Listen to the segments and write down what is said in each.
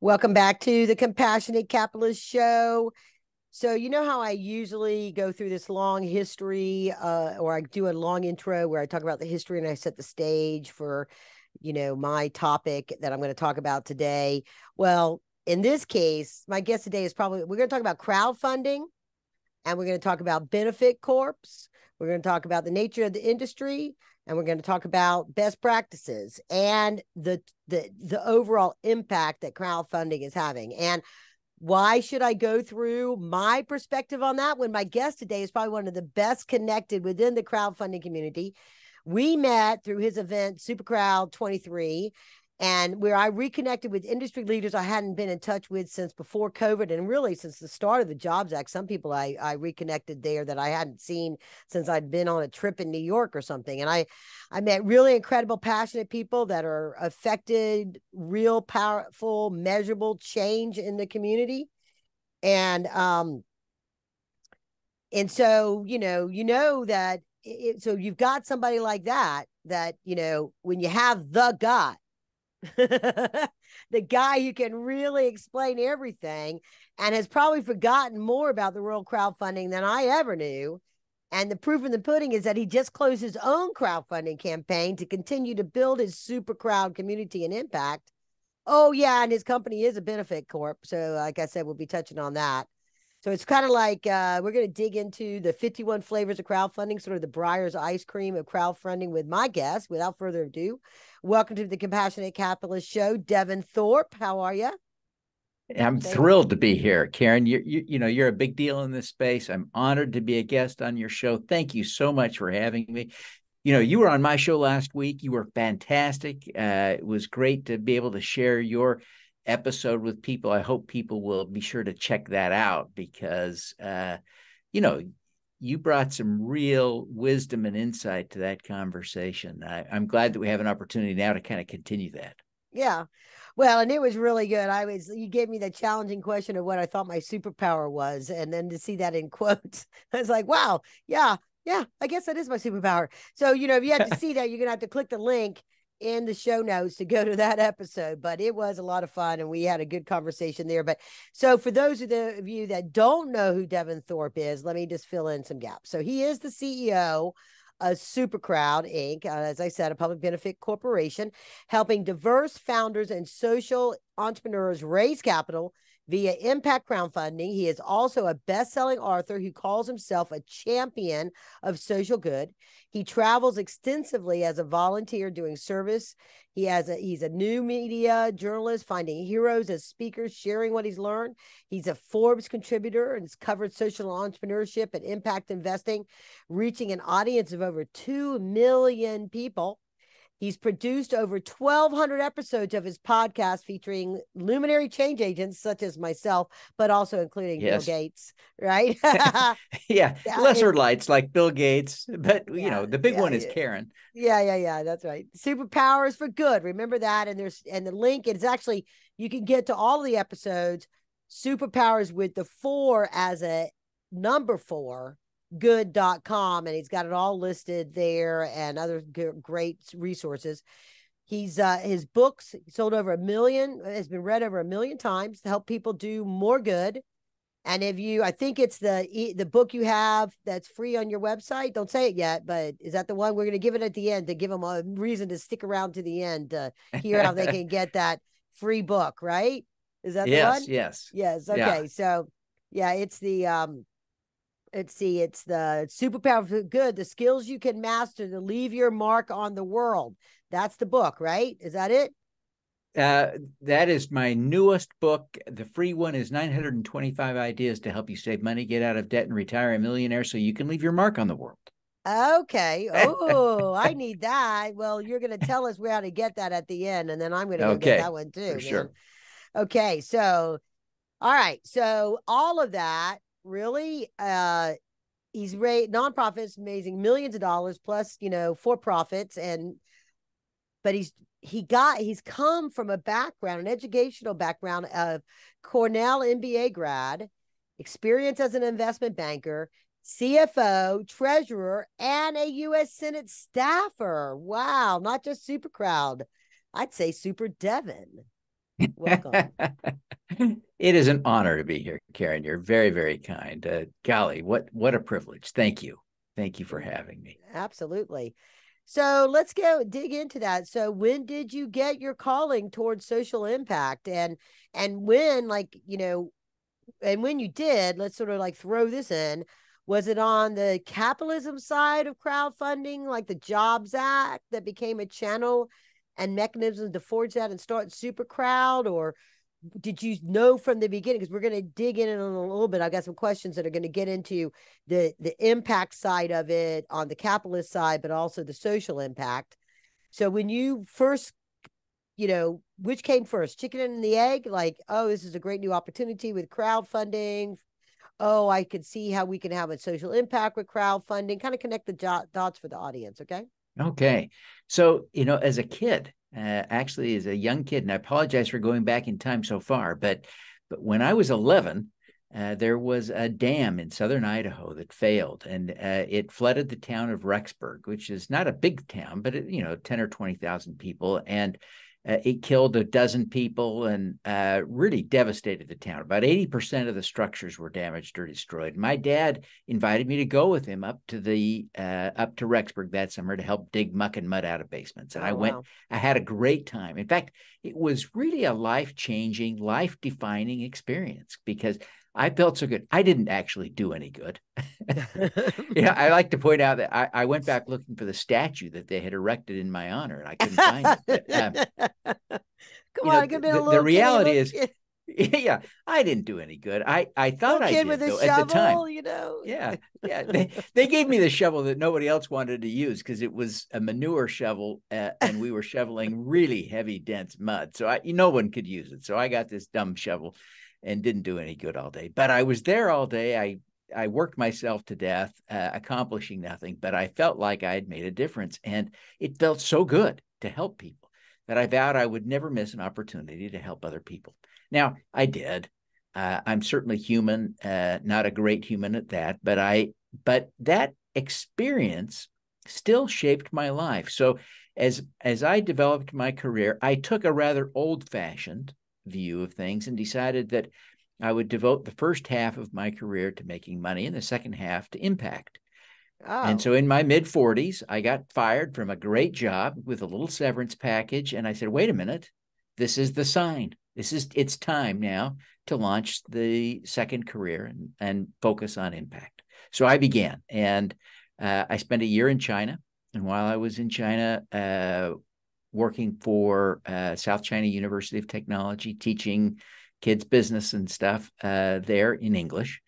Welcome back to the Compassionate Capitalist Show. So, you know how I usually go through this long history, or I do a long intro where I talk about the history and I set the stage for, my topic that I'm going to talk about today. Well, in this case, my guest today is we're going to talk about crowdfunding, and we're going to talk about benefit corps. We're going to talk about the nature of the industry, and we're going to talk about best practices and the overall impact that crowdfunding is having. And why should I go through my perspective on that when my guest today is probably one of the best connected within the crowdfunding community? We met through his event, Super Crowd 23, and where I reconnected with industry leaders I hadn't been in touch with since before COVID, and really since the start of the Jobs Act. Some people I reconnected there that I hadn't seen since I'd been on a trip in New York or something. And I met really incredible, passionate people that are affected real powerful, measurable change in the community. And so, that so you've got somebody like that, when you have the guy, the guy who can really explain everything and has probably forgotten more about the world crowdfunding than I ever knew. And the proof in the pudding is that he just closed his own crowdfunding campaign to continue to build his super crowd community and impact. Oh, yeah. And his company is a benefit corp. So, like I said, we'll be touching on that. So it's kind of like we're going to dig into the 51 flavors of crowdfunding, sort of the Breyer's ice cream of crowdfunding with my guest. Without further ado, welcome to the Compassionate Capitalist Show, Devin Thorpe. How are you? I'm thrilled to be here, Karen. You're a big deal in this space. I'm honored to be a guest on your show. Thank you so much for having me. You were on my show last week. You were fantastic. It was great to be able to share your episode with people. I hope people will be sure to check that out because, you brought some real wisdom and insight to that conversation. I'm glad that we have an opportunity now to kind of continue that. Yeah. Well, and it was really good. You gave me the challenging question of what I thought my superpower was. And then to see that in quotes, I was like, wow, yeah, I guess that is my superpower. So, if you have to see that, you're going to have to click the link in the show notes to go to that episode. But it was a lot of fun and we had a good conversation there. But so for those of you that don't know who Devin Thorpe is, let me just fill in some gaps. So he is the CEO of Super Crowd Inc., as I said, a public benefit corporation, helping diverse founders and social entrepreneurs raise capital via impact crowdfunding. He is also a best-selling author who calls himself a champion of social good. He travels extensively as a volunteer doing service. He's a new media journalist, finding heroes as speakers, sharing what he's learned. He's a Forbes contributor and has covered social entrepreneurship and impact investing, reaching an audience of over 2 million people. He's produced over 1,200 episodes of his podcast featuring luminary change agents such as myself, but also including Bill Gates, right? Yeah, lesser lights like Bill Gates, but the big one is Karen. Yeah. That's right. Superpowers for good. Remember that. And the link is actually, you can get to all of the episodes, superpowers with the 4 as a number 4. good.com, and he's got it all listed there and other great resources. His books sold over 1 million, has been read over 1 million times to help people do more good. And I think it's the book you have that's free on your website. Don't say it yet, but is that the one? We're going to give it at the end to give them a reason to stick around to the end to hear how they can get that free book, right? Is that the one? Yes. Okay. Yeah. So yeah, it's the let's see, it's the superpower for good, the skills you can master to leave your mark on the world. That's the book, right? Is that it? That is my newest book. The free one is 925 ideas to help you save money, get out of debt, and retire a millionaire so you can leave your mark on the world. Okay. Oh, I need that. Well, you're going to tell us where to get that at the end, and then I'm going to go get that one too. For sure. Okay. So, all right. So all of that really, he's raised nonprofits, amazing millions of dollars plus, for profits. But he's come from an educational background of Cornell MBA grad, experience as an investment banker, CFO, treasurer, and a U.S. Senate staffer. Wow. Not just super crowd. I'd say super Devin. Welcome. It is an honor to be here, Karen. You're very, very kind. Golly, what a privilege. Thank you. Thank you for having me. Absolutely. So let's go dig into that. So when did you get your calling towards social impact, and when, like, and when you did, let's sort of like throw this in. Was it on the capitalism side of crowdfunding, like the Jobs Act, that became a channel and mechanism to forge that and start Super Crowd? Or did you know from the beginning? Because we're going to dig in a little bit. I've got some questions that are going to get into the impact side of it on the capitalist side, but also the social impact. So when you first, which came first, chicken and the egg? Like, oh, this is a great new opportunity with crowdfunding. Oh, I could see how we can have a social impact with crowdfunding. Kind of connect the dots for the audience. Okay. Okay. So, as a kid, actually as a young kid, and I apologize for going back in time so far, but when I was 11, there was a dam in southern Idaho that failed, and it flooded the town of Rexburg, which is not a big town, but 10 or 20,000 people, and it killed a dozen people and really devastated the town. About 80% of the structures were damaged or destroyed. My dad invited me to go with him up to Rexburg that summer to help dig muck and mud out of basements. And I went. Wow. I had a great time. In fact, it was really a life-changing, life-defining experience because I felt so good. I didn't actually do any good. I like to point out that I went back looking for the statue that they had erected in my honor, and I couldn't find it. But, Come on, it could have been a the little reality is, kid. yeah, I didn't do any good. I thought Little I kid with did, a though, at the time. shovel. Yeah. They gave me the shovel that nobody else wanted to use because it was a manure shovel, and we were shoveling really heavy, dense mud. So no one could use it. So I got this dumb shovel and didn't do any good all day. But I was there all day. I worked myself to death, accomplishing nothing, but I felt like I had made a difference. And it felt so good to help people that I vowed I would never miss an opportunity to help other people. Now, I did. I'm certainly human, not a great human at that, but that experience still shaped my life. So as I developed my career, I took a rather old-fashioned view of things and decided that I would devote the first half of my career to making money and the second half to impact. And Oh. so in my mid-40s, I got fired from a great job with a little severance package. And I said, wait a minute, this is the sign. It's time now to launch the second career and focus on impact. So I began, and I spent a year in China. And while I was in China, working for South China University of Technology, teaching kids business and stuff there in English,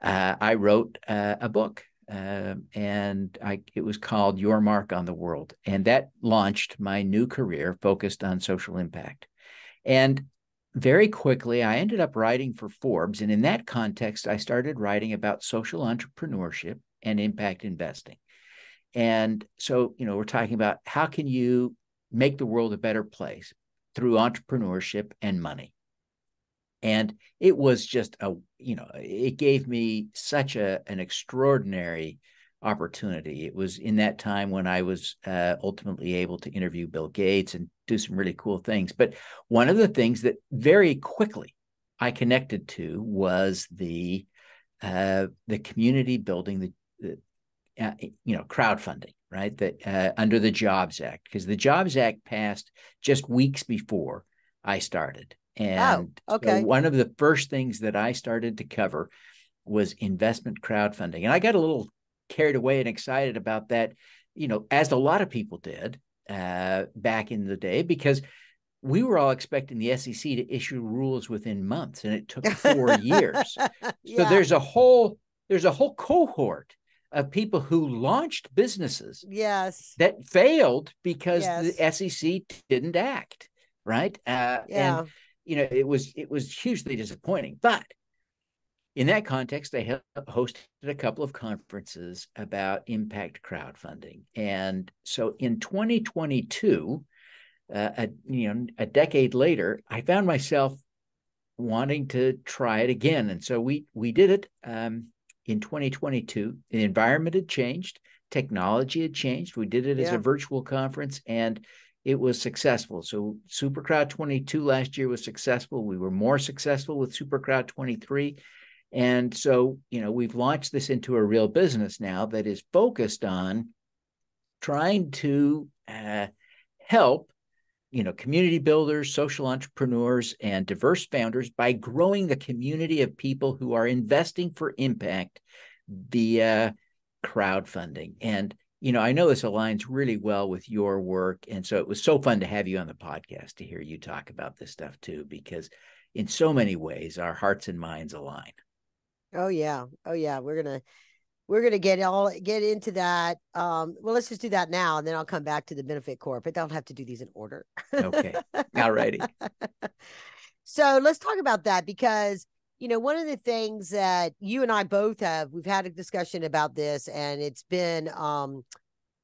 I wrote a book. And it was called Your Mark on the World. And that launched my new career focused on social impact. And very quickly, I ended up writing for Forbes. And in that context, I started writing about social entrepreneurship and impact investing. And so, we're talking about how can you make the world a better place through entrepreneurship and money. And it was just it gave me such an extraordinary opportunity. It was in that time when I was ultimately able to interview Bill Gates and do some really cool things. But one of the things that very quickly I connected to was the community building, the crowdfunding, right? That under the Jobs Act, because the Jobs Act passed just weeks before I started. And okay. So one of the first things that I started to cover was investment crowdfunding. And I got a little carried away and excited about that, as a lot of people did back in the day, because we were all expecting the SEC to issue rules within months, and it took 4 years. Yeah. So there's a whole cohort of people who launched businesses Yes. that failed because Yes. the SEC didn't act, right? Yeah. And it was hugely disappointing. But in that context, they hosted a couple of conferences about impact crowdfunding. And so in 2022, a decade later, I found myself wanting to try it again. And so we did it in 2022. The environment had changed, technology had changed. We did it as a virtual conference, and it was successful. So Supercrowd 22 last year was successful. We were more successful with Supercrowd 23. And so, we've launched this into a real business now that is focused on trying to help, community builders, social entrepreneurs, and diverse founders by growing the community of people who are investing for impact via crowdfunding. And, I know this aligns really well with your work. And so it was so fun to have you on the podcast to hear you talk about this stuff too, because in so many ways, our hearts and minds align. Oh yeah. Oh yeah. We're gonna get into that. Well, let's just do that now, and then I'll come back to the benefit corp. I don't have to do these in order. Okay. All righty. So let's talk about that, because one of the things that you and I both we've had a discussion about this, and it's been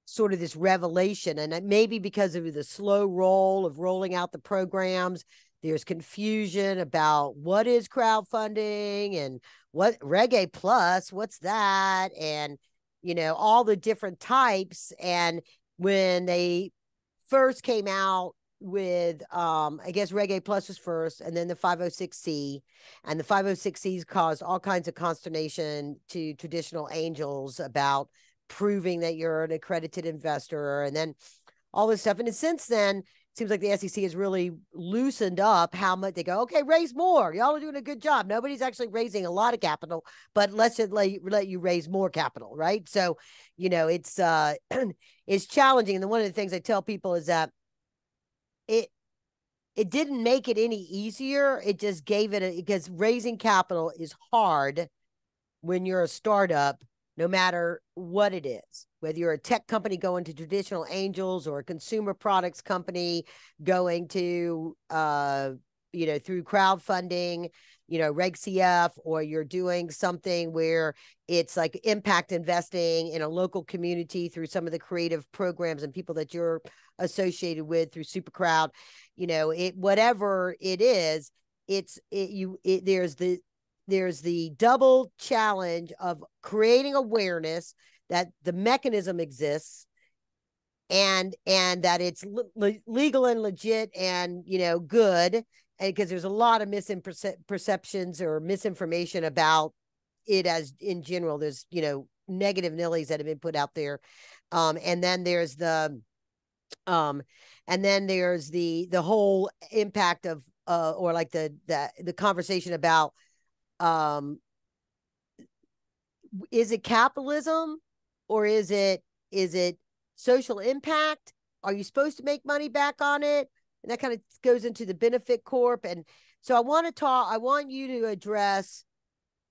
sort of this revelation, and maybe because of the slow roll of rolling out the programs, there's confusion about what is crowdfunding and what Reg A Plus, what's that? And, all the different types. And when they first came out with, I guess Reg A Plus was first, and then the 506C, and the 506Cs caused all kinds of consternation to traditional angels about proving that you're an accredited investor, and then all this stuff. And since then, seems like the SEC has really loosened up how much they go, okay, raise more. Y'all are doing a good job. Nobody's actually raising a lot of capital, but let's just let you raise more capital, right? So, it's it's challenging. And one of the things I tell people is that it didn't make it any easier. It just gave it because raising capital is hard when you're a startup, no matter what it is, whether you're a tech company going to traditional angels or a consumer products company going to, through crowdfunding, Reg CF, or you're doing something where it's like impact investing in a local community through some of the creative programs and people that you're associated with through Supercrowd, whatever it is, there's the double challenge of creating awareness that the mechanism exists, and that it's legal and legit and good, and because there's a lot of misperceptions or misinformation about it as in general. There's negative nillies that have been put out there, and then there's the whole impact of or like the conversation about is it capitalism, or is it social impact? Are you supposed to make money back on it? And that kind of goes into the benefit corp. And so I want you to address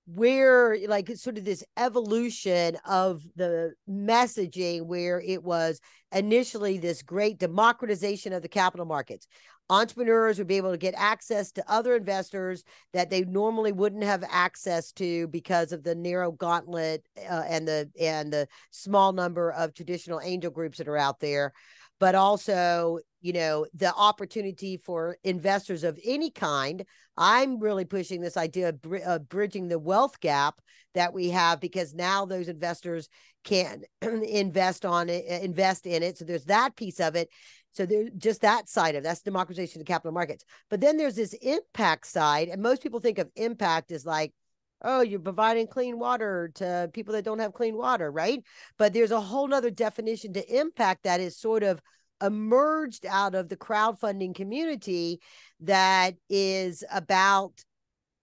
where, like, sort of this evolution of the messaging, where it was initially this great democratization of the capital markets. Entrepreneurs would be able to get access to other investors that they normally wouldn't have access to because of the narrow gauntlet and the small number of traditional angel groups that are out there. But also, the opportunity for investors of any kind. I'm really pushing this idea of bridging the wealth gap that we have, because now those investors can invest in it. So there's that piece of it. So there's just that side of that's democratization of the capital markets. But then there's this impact side, and most people think of impact as like, oh, you're providing clean water to people that don't have clean water, right? But there's a whole nother definition to impact that is sort of emerged out of the crowdfunding community, that is about,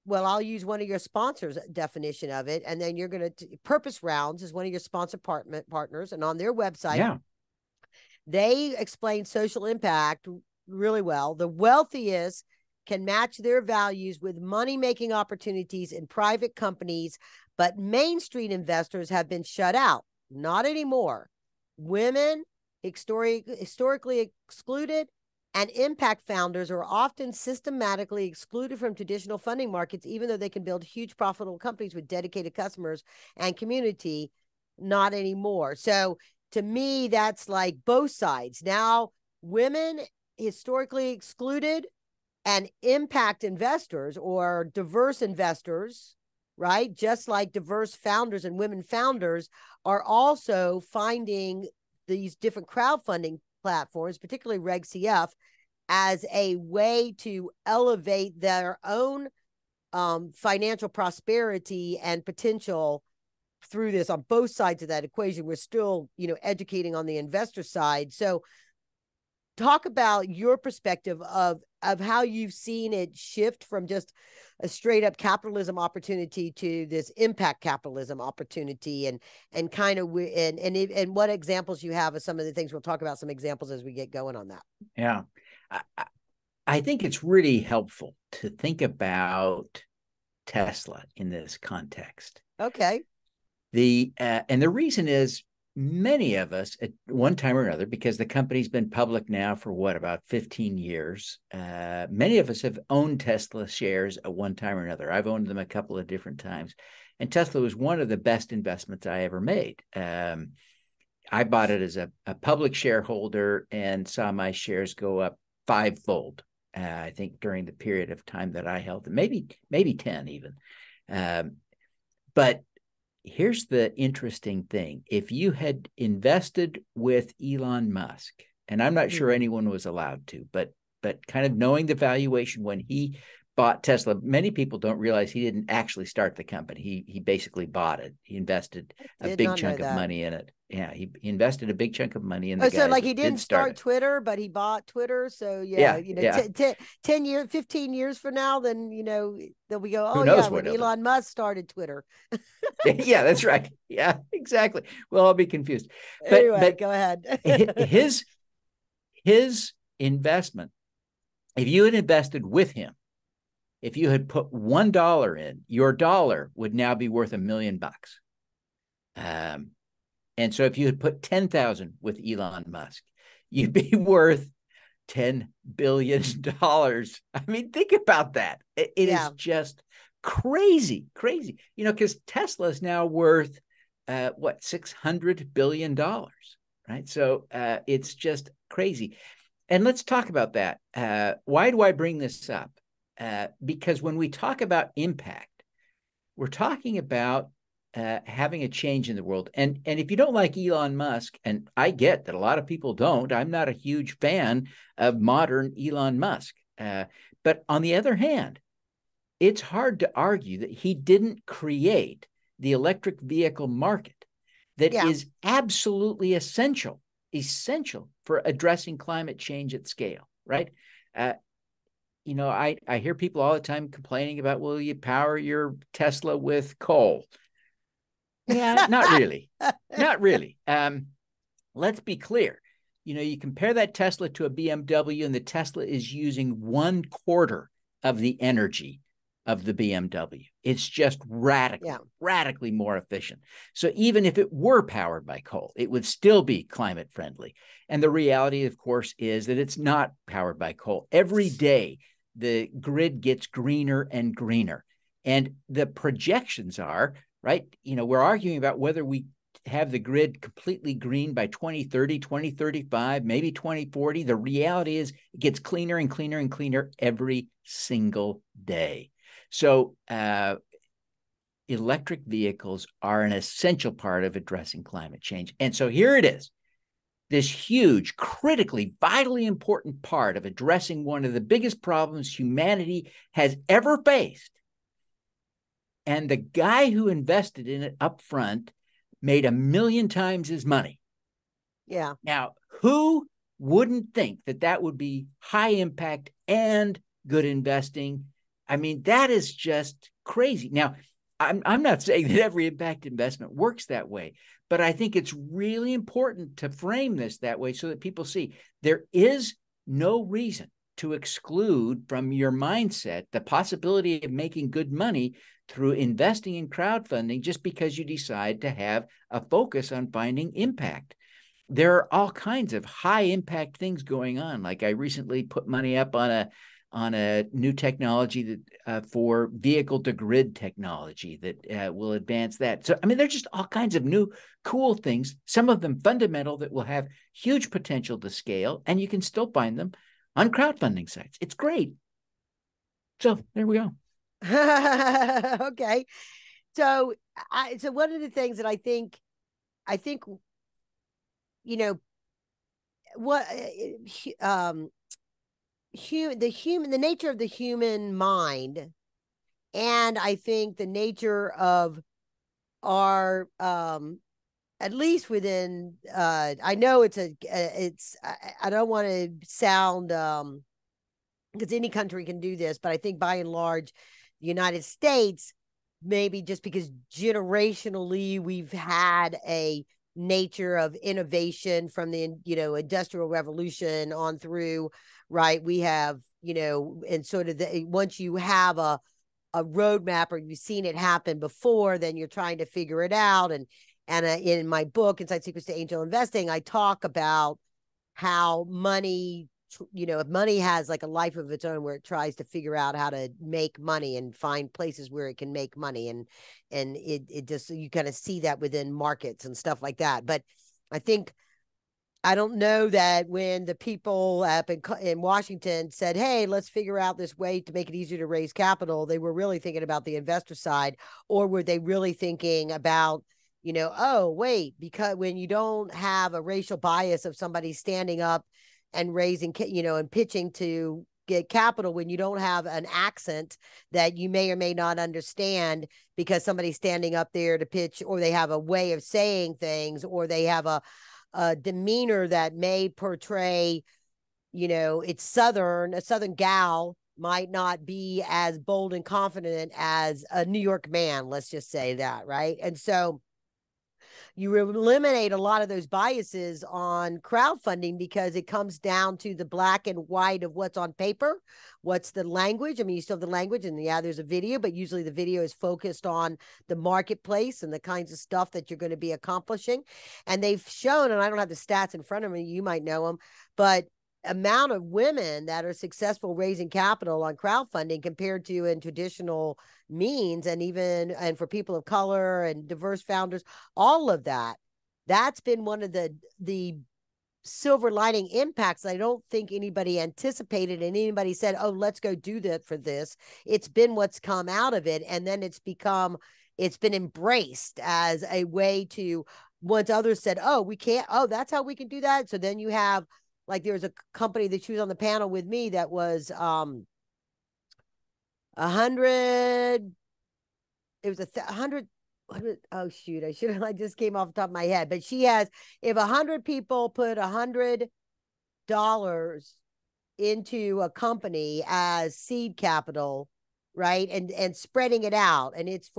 well, I'll use one of your sponsors' definition of it, and then you're going to Purpose Rounds is one of your sponsor partners, and on their website, they explain social impact really well. The wealthiest can match their values with money-making opportunities in private companies, but Main Street investors have been shut out. Not anymore. Women, historically excluded, and impact founders are often systematically excluded from traditional funding markets, even though they can build huge profitable companies with dedicated customers and community. Not anymore. So to me, that's like both sides. Now, women historically excluded and impact investors or diverse investors, right? Just like diverse founders and women founders are also finding these different crowdfunding platforms, particularly Reg CF, as a way to elevate their own financial prosperity and potential through this on both sides of that equation. We're still, educating on the investor side. So talk about your perspective of how you've seen it shift from just a straight up capitalism opportunity to this impact capitalism opportunity, and kind of and what examples you have of some of the things. We'll talk about some examples as we get going on that. Yeah. I think it's really helpful to think about Tesla in this context. Okay. And the reason is, many of us at one time or another, because the company's been public now for about 15 years, many of us have owned Tesla shares at one time or another. I've owned them a couple of different times, and Tesla was one of the best investments I ever made. I bought it as a public shareholder and saw my shares go up fivefold, I think, during the period of time that I held them, maybe 10 even. But here's the interesting thing. If you had invested with Elon Musk, and I'm not sure anyone was allowed to, but kind of knowing the valuation when he bought Tesla, many people don't realize he didn't actually start the company. He basically bought it. He invested a big chunk of money in it. Yeah, he invested a big chunk of money in the guys. So like he didn't start Twitter, but he bought Twitter. So yeah. 10 years, 15 years from now, then they'll be go, oh yeah, when Elon Musk started Twitter. Yeah, that's right. Yeah, exactly. We'll all be confused. But go ahead. his investment, if you had invested with him, if you had put $1 in, your dollar would now be worth $1 million. And so if you had put 10,000 with Elon Musk, you'd be worth $10 billion. I mean, think about that. It is just crazy. Because Tesla is now worth $600 billion, right? So it's just crazy. And let's talk about that. Why do I bring this up? Because when we talk about impact, we're talking about having a change in the world. And if you don't like Elon Musk, and I get that a lot of people don't, I'm not a huge fan of modern Elon Musk. But on the other hand, it's hard to argue that he didn't create the electric vehicle market that is absolutely essential for addressing climate change at scale, right? I hear people all the time complaining about, will you power your Tesla with coal? Yeah, not really. Not really. Let's be clear. You compare that Tesla to a BMW, and the Tesla is using 1/4 of the energy of the BMW. It's just radically more efficient. So even if it were powered by coal, it would still be climate friendly. And the reality, of course, is that it's not powered by coal. Every day, the grid gets greener and greener. And the projections are, right, we're arguing about whether we have the grid completely green by 2030, 2035, maybe 2040. The reality is it gets cleaner and cleaner and cleaner every single day. So electric vehicles are an essential part of addressing climate change. And so here it is, this huge, critically, vitally important part of addressing one of the biggest problems humanity has ever faced. And the guy who invested in it up front made 1 million times his money. Yeah. Now, who wouldn't think that would be high impact and good investing? I mean, that is just crazy. Now, I'm not saying that every impact investment works that way, but I think it's really important to frame this that way so that people see there is no reason to exclude from your mindset the possibility of making good money through investing in crowdfunding just because you decide to have a focus on finding impact. There are all kinds of high impact things going on. Like I recently put money up on a new technology that for vehicle to grid technology that will advance that. So, I mean, there's just all kinds of new cool things, some of them fundamental that will have huge potential to scale, and you can still find them on crowdfunding sites. It's great. So there we go. Okay. So one of the things that I think, what the nature of the human mind, and I think the nature of our at least within I know I don't want to sound because any country can do this, but I think by and large the United States, maybe just because generationally we've had a nature of innovation from the industrial revolution on through, right? We have, and sort of once you have a roadmap or you've seen it happen before, then you're trying to figure it out. And in my book, Inside Secrets to Angel Investing, I talk about how money, if money has like a life of its own where it tries to figure out how to make money and find places where it can make money. And it just, you kind of see that within markets and stuff like that. But I don't know that when the people up in Washington said, hey, let's figure out this way to make it easier to raise capital, they were really thinking about the investor side, or were they really thinking about, oh, wait, because when you don't have a racial bias of somebody standing up and raising, and pitching to get capital, when you don't have an accent that you may or may not understand because somebody's standing up there to pitch, or they have a way of saying things, or they have a demeanor that may portray, it's a Southern gal might not be as bold and confident as a New York man. Let's just say that, right? And so you eliminate a lot of those biases on crowdfunding because it comes down to the black and white of what's on paper. What's the language? I mean, you still have the language, and yeah, there's a video, but usually the video is focused on the marketplace and the kinds of stuff that you're going to be accomplishing. And they've shown, and I don't have the stats in front of me, you might know them, but amount of women that are successful raising capital on crowdfunding compared to in traditional means, and for people of color and diverse founders, all of that's been one of the silver lining impacts I don't think anybody anticipated, and anybody said, oh, let's go do that for this. It's been what's come out of it, and then it's been embraced as a way to, once others said, oh, we can't, oh, that's how we can do that. So then you have, like, there was a company that she was on the panel with me that was 100. It was 100. Oh shoot! I just came off the top of my head. But she has, if 100 people put $100 into a company as seed capital, right, and spreading it out, and it's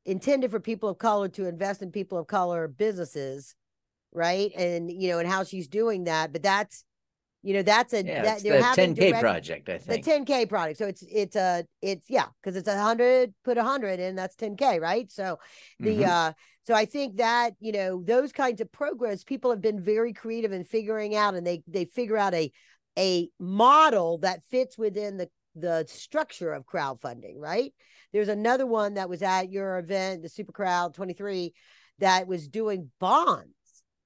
intended for people of color to invest in people of color businesses, right? And and how she's doing that, but that's it's they're the having 10K project, I think. The 10K product. So it's because it's 100, put 100 in, that's 10K, right? So so I think that those kinds of programs, people have been very creative in figuring out, and they figure out a model that fits within the structure of crowdfunding, right? There's another one that was at your event, the Super Crowd 23, that was doing bonds,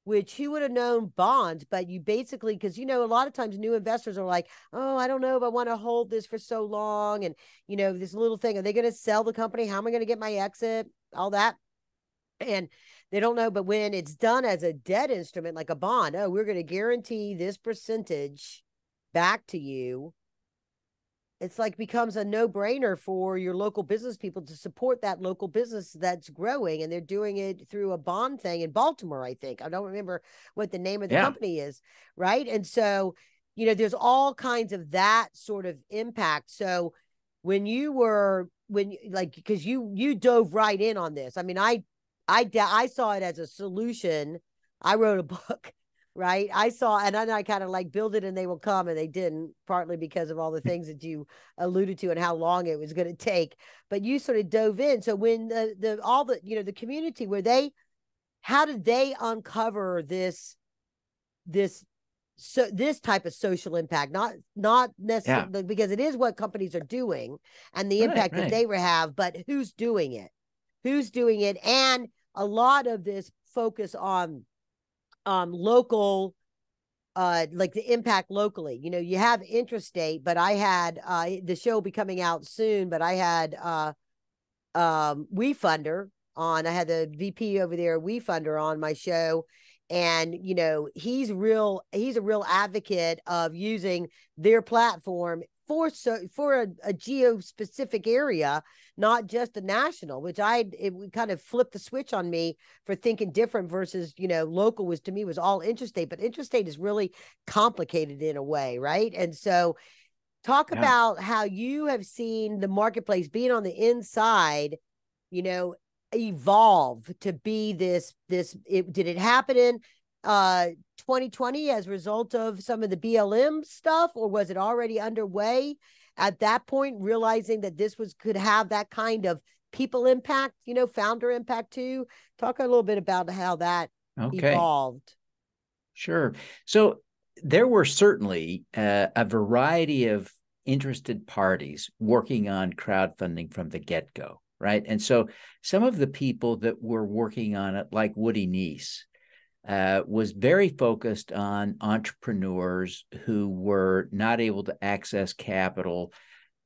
which who would have known bonds? But you basically, because, a lot of times new investors are like, oh, I don't know if I want to hold this for so long. And, this little thing, are they going to sell the company? How am I going to get my exit? All that. And they don't know. But when it's done as a debt instrument, like a bond, oh, we're going to guarantee this percentage back to you. It's like becomes a no-brainer for your local business people to support that local business that's growing, and they're doing it through a bond thing in Baltimore, I think. I don't remember what the name of the company is, right? And so, there's all kinds of that sort of impact. So because you dove right in on this. I mean, I saw it as a solution. I wrote a book. Right. I saw, and then I kind of like build it and they will come, and they didn't, partly because of all the things that you alluded to and how long it was going to take. But you sort of dove in. So when the community, how did they uncover this type of social impact? Not necessarily because it is what companies are doing and the impact that they have, but who's doing it? And a lot of this focus on local, like the impact locally. You have intrastate, but I had the show will be coming out soon, but I had WeFunder on. I had the VP over there, WeFunder, on my show, And he's a real advocate of using their platform for a geo specific area, not just a national, which it kind of flipped the switch on me for thinking different versus local was, to me, was all intrastate, but intrastate is really complicated in a way, right? And so talk Yeah. about how you have seen the marketplace being on the inside, evolve to be did it happen in 2020 as a result of some of the BLM stuff, or was it already underway at that point, realizing that could have that kind of people impact, founder impact too? Talk a little bit about how that Okay. evolved. Sure. So there were certainly a variety of interested parties working on crowdfunding from the get-go, right? And so some of the people that were working on it, like Woody Neese, was very focused on entrepreneurs who were not able to access capital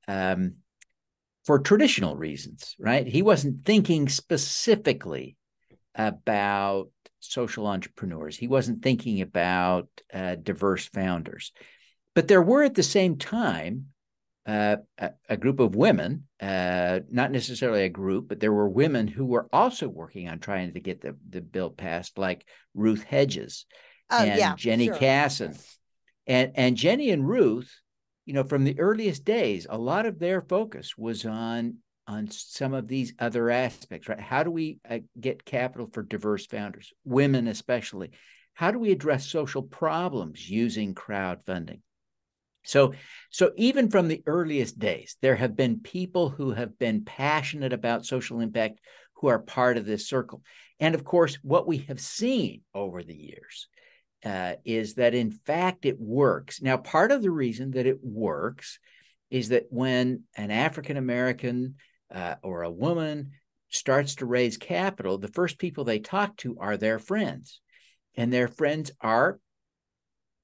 for traditional reasons, right? He wasn't thinking specifically about social entrepreneurs. He wasn't thinking about diverse founders. But there were at the same time a group of women, not necessarily a group, but there were women who were also working on trying to get the bill passed, like Ruth Hedges Oh and yeah, Jenny sure. Casson. And Jenny and Ruth, from the earliest days, a lot of their focus was on some of these other aspects, right? How do we get capital for diverse founders, women especially? How do we address social problems using crowdfunding? So even from the earliest days, there have been people who have been passionate about social impact who are part of this circle. And of course, what we have seen over the years is that, in fact, it works. Now, part of the reason that it works is that when an African-American or a woman starts to raise capital, the first people they talk to are their friends. And their friends are,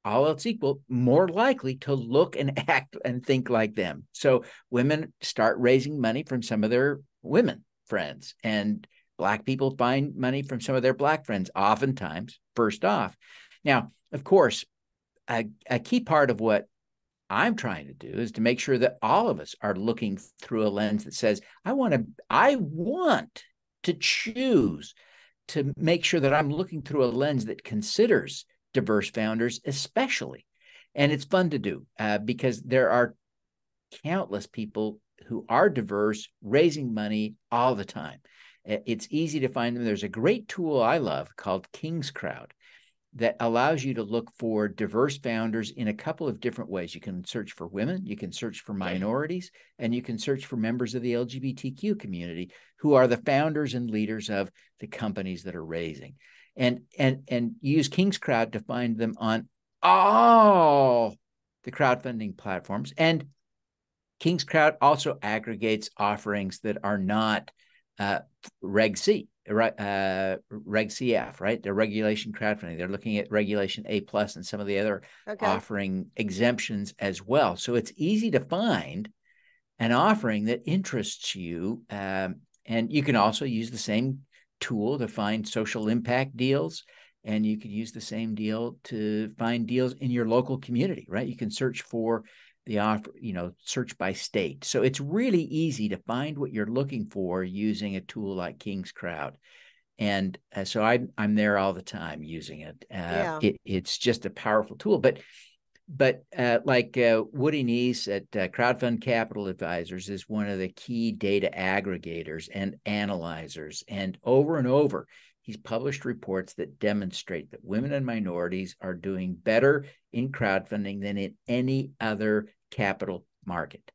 all else equal, more likely to look and act and think like them. So women start raising money from some of their women friends, and Black people find money from some of their Black friends, oftentimes, first off. Now, of course, a key part of what I'm trying to do is to make sure that all of us are looking through a lens that says, I want to choose to make sure that I'm looking through a lens that considers diverse founders, especially. And it's fun to do because there are countless people who are diverse, raising money all the time. It's easy to find them. There's a great tool I love called King's Crowd that allows you to look for diverse founders in a couple of different ways. You can search for women, you can search for minorities, and you can search for members of the LGBTQ community who are the founders and leaders of the companies that are raising. And use King's Crowd to find them on all the crowdfunding platforms. And King's Crowd also aggregates offerings that are not Reg C, Reg CF, right? They're regulation crowdfunding. They're looking at regulation A+ and some of the other offering exemptions as well. So it's easy to find an offering that interests you. And you can also use the same tool to find social impact deals. And you could use the same deal to find deals in your local community, right? You can search for the offer, search by state. So it's really easy to find what you're looking for using a tool like King's Crowd. And so I'm there all the time using it. It's just a powerful tool. But like Woody Neese at Crowdfund Capital Advisors is one of the key data aggregators and analyzers. And over, he's published reports that demonstrate that women and minorities are doing better in crowdfunding than in any other capital market,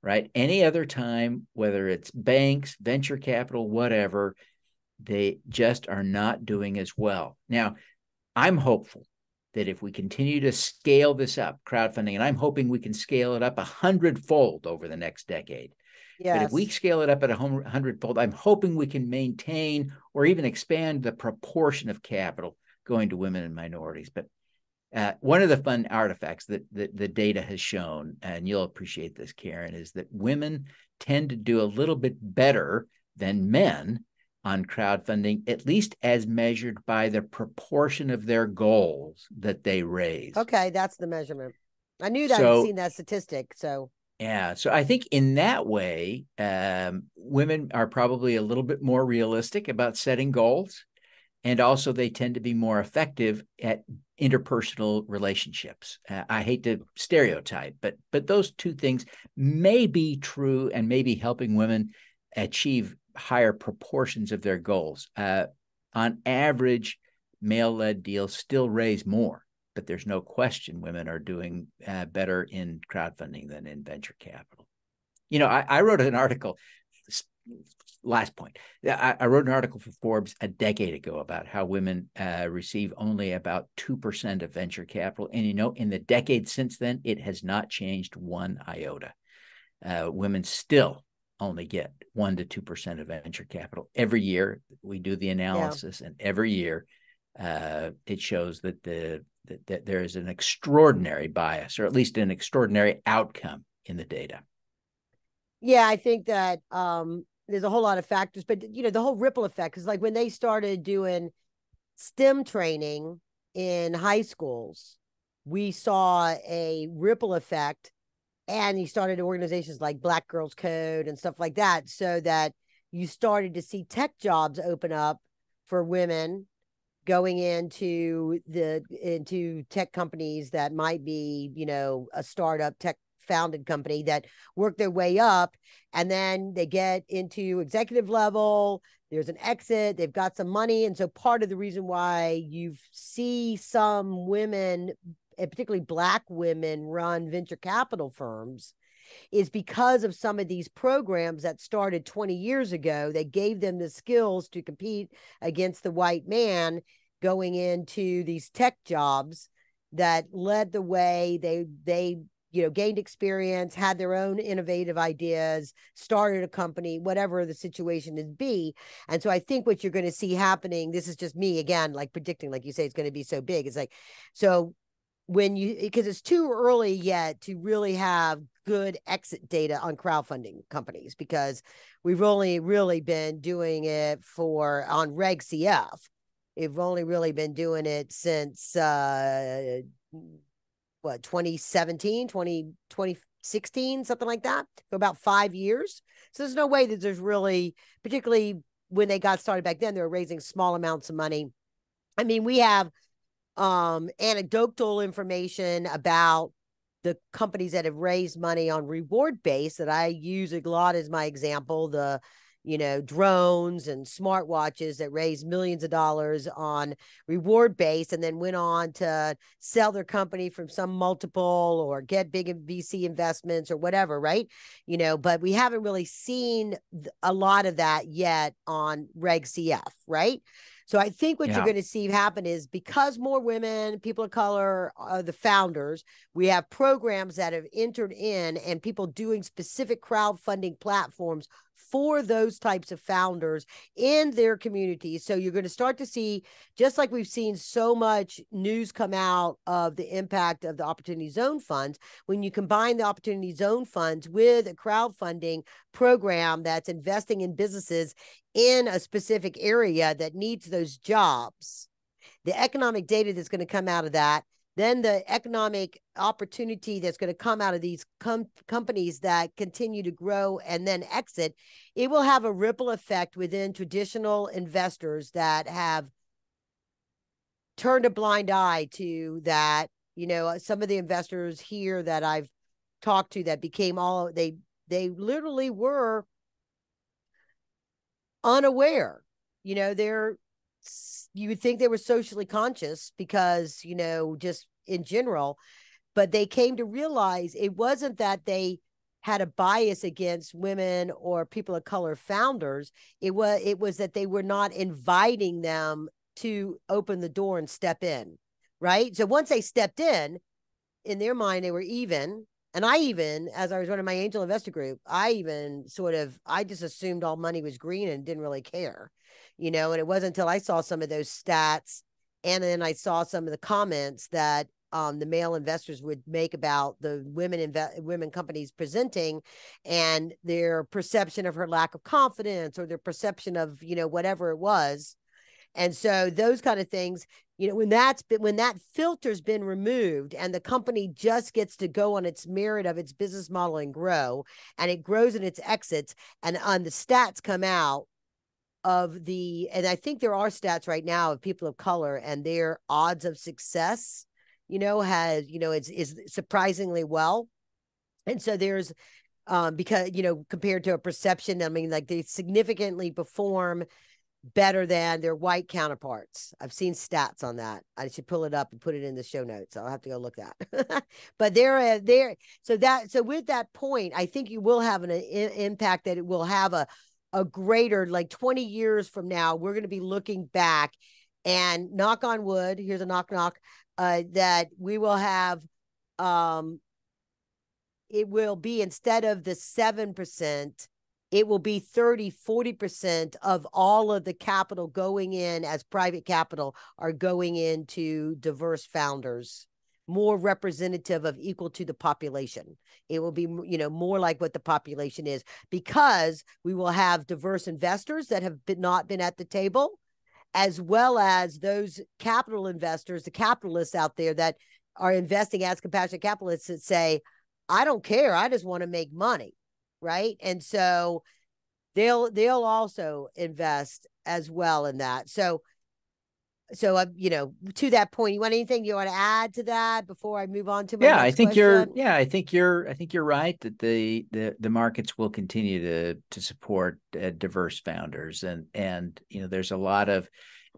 right? Any other time, whether it's banks, venture capital, whatever, they just are not doing as well. Now, I'm hopeful that if we continue to scale this up, crowdfunding, and I'm hoping we can scale it up 100-fold over the next decade. Yes. But if we scale it up at 100-fold, I'm hoping we can maintain or even expand the proportion of capital going to women and minorities. But one of the fun artifacts that the data has shown, and you'll appreciate this, Karen, is that women tend to do a little bit better than men on crowdfunding, at least as measured by the proportion of their goals that they raise. Okay, that's the measurement. I knew that I'd So, seen that statistic. So yeah, so I think in that way, women are probably a little bit more realistic about setting goals. And also, they tend to be more effective at interpersonal relationships. I hate to stereotype, but those two things may be true and may be helping women achieve higher proportions of their goals. On average, male-led deals still raise more, but there's no question women are doing better in crowdfunding than in venture capital. You know, I wrote an article. Last point. I wrote an article for Forbes a decade ago about how women receive only about 2% of venture capital. And, you know, in the decade since then, it has not changed one iota. Women still only get 1 to 2% of venture capital. Every year we do the analysis, and every year it shows that that there is an extraordinary bias, or at least an extraordinary outcome in the data. Yeah, I think that there's a whole lot of factors, but you know, the whole ripple effect is like when they started doing STEM training in high schools, we saw a ripple effect, and you started organizations like Black Girls Code and stuff like that, so that you started to see tech jobs open up for women going into tech companies that might be, you know, a startup tech founded company that work their way up, and then they get into executive level, there's an exit, they've got some money. And so part of the reason why you see some women, and particularly Black women, run venture capital firms is because of some of these programs that started 20 years ago. They gave them the skills to compete against the white man going into these tech jobs that led the way. They you know, gained experience, had their own innovative ideas, started a company, whatever the situation is be. And so I think what you're going to see happening, this is just me again, like predicting, like you say, it's going to be so big. It's like, so when you, because it's too early yet to really have good exit data on crowdfunding companies, because we've only really been doing it on Reg CF. We've only really been doing it since, 2017, 2016, something like that, for about 5 years. So there's no way that there's really, particularly when they got started back then, they were raising small amounts of money. I mean, we have anecdotal information about the companies that have raised money on reward base that I use a lot as my example, the you know, drones and smartwatches that raised millions of dollars on reward base and then went on to sell their company from some multiple or get big VC investments or whatever, right? You know, but we haven't really seen a lot of that yet on Reg CF, right? So I think what you're going to see happen is, because more women, people of color are the founders, we have programs that have entered in and people doing specific crowdfunding platforms for those types of founders in their communities. So you're going to start to see, just like we've seen so much news come out of the impact of the Opportunity Zone funds, when you combine the Opportunity Zone funds with a crowdfunding program that's investing in businesses in a specific area that needs those jobs, the economic data that's going to come out of that, then the economic opportunity that's going to come out of these companies that continue to grow and then exit, it will have a ripple effect within traditional investors that have turned a blind eye to that. You know, some of the investors here that I've talked to that became they literally were unaware. You know, you would think they were socially conscious because, you know, just in general, but they came to realize it wasn't that they had a bias against women or people of color founders. It was that they were not inviting them to open the door and step in, right? So once they stepped in their mind, they were even. And I even, as I was running my angel investor group, I just assumed all money was green and didn't really care, you know. And it wasn't until I saw some of those stats and then I saw some of the comments that the male investors would make about the women companies presenting, and their perception of her lack of confidence, or their perception of, whatever it was. And so those kind of things, when that filter's been removed, and the company just gets to go on its merit of its business model and grow, and it grows in its exits, and on the stats come out and I think there are stats right now of people of color, and their odds of success, is surprisingly well. And so there's, because, compared to a perception, I mean, like, they significantly perform better than their white counterparts. I've seen stats on that. I should pull it up and put it in the show notes. I'll have to go look at that. But so with that point, I think you will have an impact, that it will have a greater, like 20 years from now, we're going to be looking back, and knock on wood, here's a knock, that we will have, it will be, instead of the 7%, it will be 30-40% of all of the capital going in as private capital are going into diverse founders, more representative of equal to the population. It will be, more like what the population is, because we will have diverse investors that have not been at the table, as well as those capital investors, the capitalists out there that are investing as compassionate capitalists, that say, I don't care, I just want to make money. Right. And so they'll also invest as well in that. So, to that point, you want anything you want to add to that before I move on to my next question? I think you're right that the markets will continue to support diverse founders, and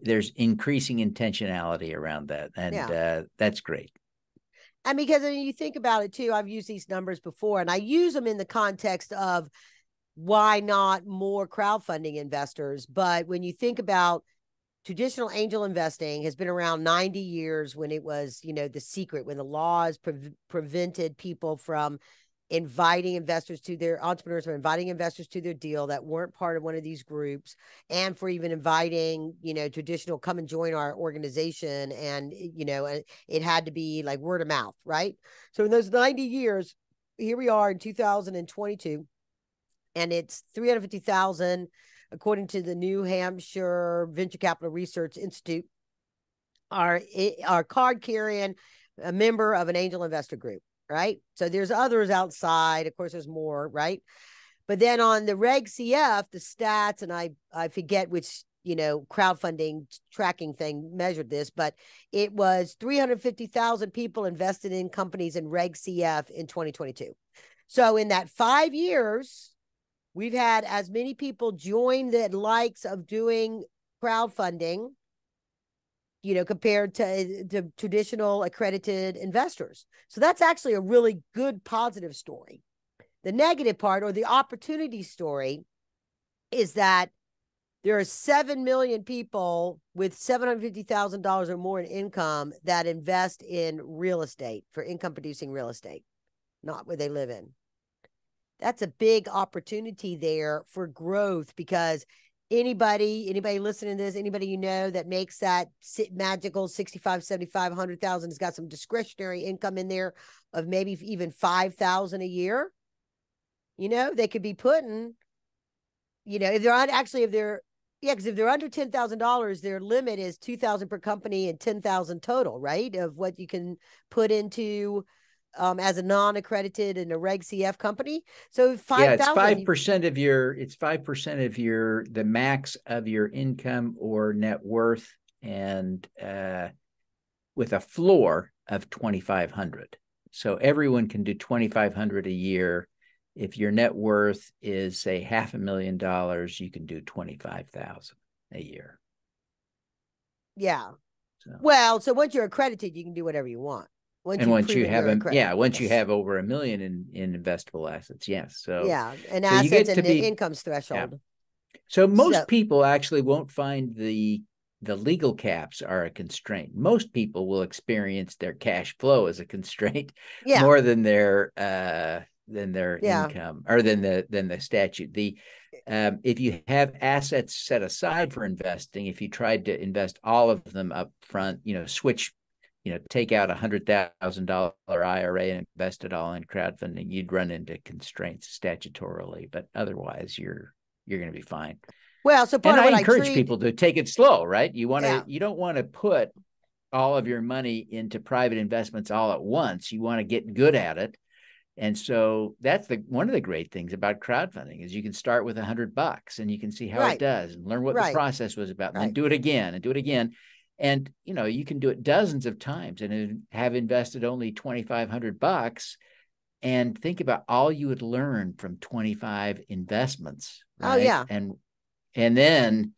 there's increasing intentionality around that, and that's great. And because when you think about it too, I've used these numbers before, and I use them in the context of why not more crowdfunding investors. But when you think about traditional angel investing, has been around 90 years, when it was, the secret, when the laws prevented people from inviting investors to their entrepreneurs, or inviting investors to their deal that weren't part of one of these groups, and for even inviting, traditional, come and join our organization. And, it had to be like word of mouth. Right. So in those 90 years, here we are in 2022, and it's 350,000, according to the New Hampshire Venture Capital Research Institute, are card carrying a member of an angel investor group. Right. So there's others outside. Of course, there's more. Right. But then on the Reg CF, the stats, and I forget which, crowdfunding tracking thing measured this, but it was 350,000 people invested in companies in Reg CF in 2022. So in that 5 years, we've had as many people join the likes of doing crowdfunding, compared to traditional accredited investors. So that's actually a really good positive story. The negative part, or the opportunity story, is that there are 7 million people with $750,000 or more in income that invest in real estate, for income producing real estate, not where they live in. That's a big opportunity there for growth, because anybody listening to this, anybody that makes that magical 65, 75, 100,000, has got some discretionary income in there of maybe even 5,000 a year, they could be putting, if they're under $10,000, their limit is 2,000 per company and 10,000 total, right? Of what you can put into as a non-accredited and a Reg CF company. So 5,000. It's 5% of the max of your income or net worth, and with a floor of 2,500. So everyone can do 2,500 a year. If your net worth is, say, $500,000, you can do 25,000 a year. Yeah. So once you're accredited, you can do whatever you want. Once you have over $1 million in investable assets, yes. So and assets and the income's threshold. Yeah. So most people actually won't find the legal caps are a constraint. Most people will experience their cash flow as a constraint more than their income, or than the statute. If you have assets set aside for investing, if you tried to invest all of them up front, switch take out $100,000 IRA and invest it all in crowdfunding, you'd run into constraints statutorily, but otherwise you're going to be fine. Well, so part And of I what encourage people to take it slow, right? You don't want to put all of your money into private investments all at once. You want to get good at it. And so that's one of the great things about crowdfunding is you can start with $100 and you can see how it does and learn what the process was about, and then do it again and do it again. And, you can do it dozens of times and have invested only $2,500 and think about all you would learn from 25 investments. Right? Oh, yeah. And then,